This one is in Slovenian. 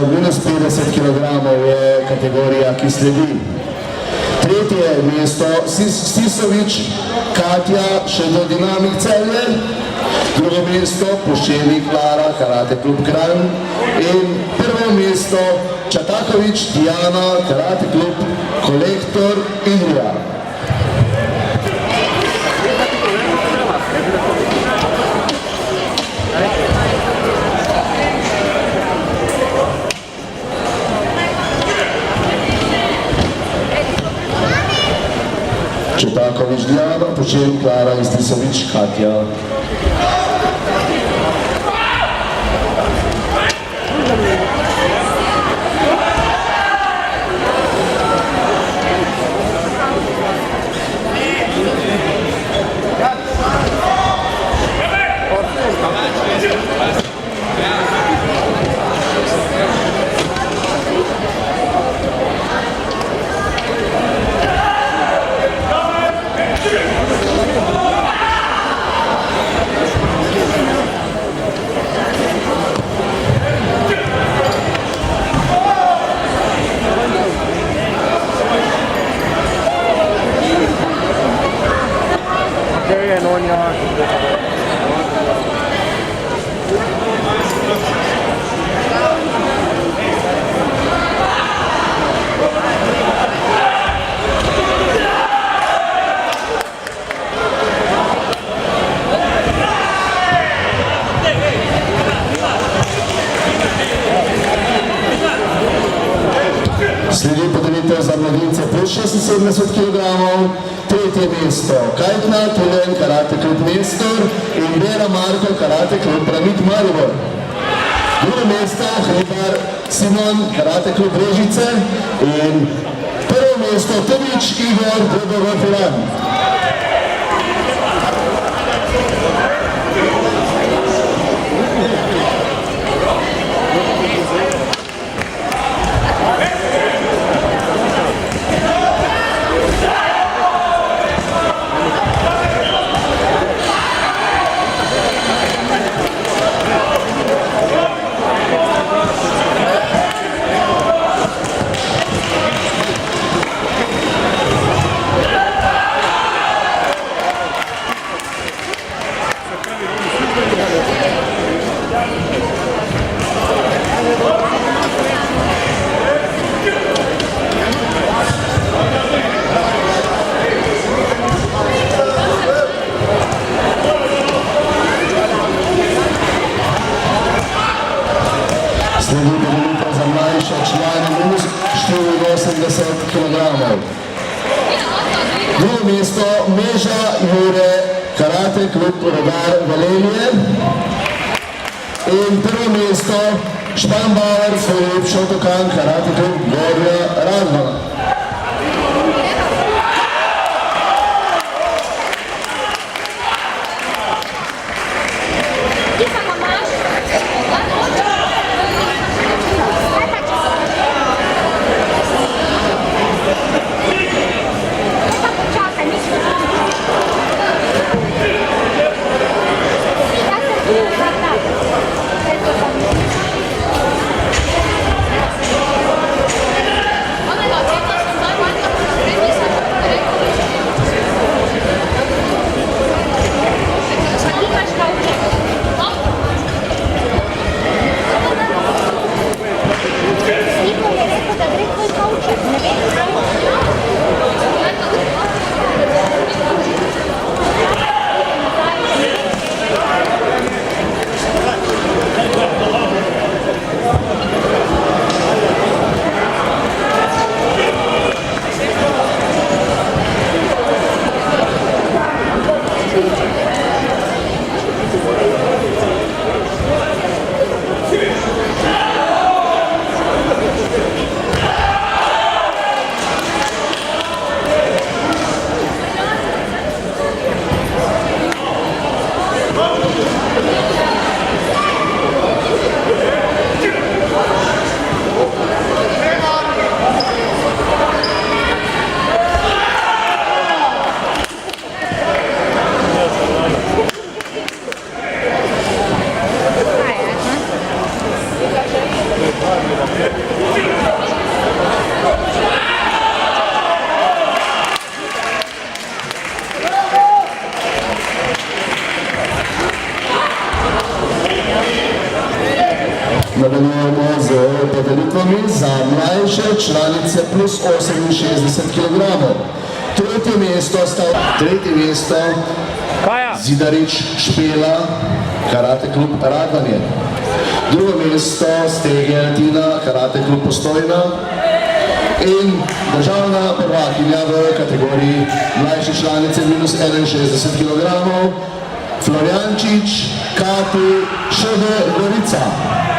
minus 50 kg je kategorija, ki sledi. Tretje mesto Sisovič Katja, še do Dinamik Celje. Drugo mesto Poščevi Klara, Karate klub Kranj. In prvo mesto Čatakovič Diana, Karate klub Kolektor Idrija. Četakovič Diana, Poščevi Klara in Sisovič Katja. Sledi podelitev za mladince plus 76 kg, tretje mesto Kajtna Tulen, Karate klub Nestor in Vera Marko, Karate klub Pramit Maribor. Drugo mesto Hribar Simon, Karate klub Brežice in prvo mesto Tomič Igor, Brodogor Piran. Sledi podelitev za mlajše člane minus 84 kg. Drugo mesto Meža Jure, Karate klub Rodar Velenje. In prvo mesto Španbauer Filip Šotokan, Karate klub Gorja Radvana. za mlajše članice plus 68 kg. Tretje mesto Zidarič Špela, karate klub Radvanje. Drugo mesto Stegel Tina, karate klub Postojna. In državna prvakinja v kategoriji mlajše članice minus 61 kg, Florjančič Kati Šede Gorica.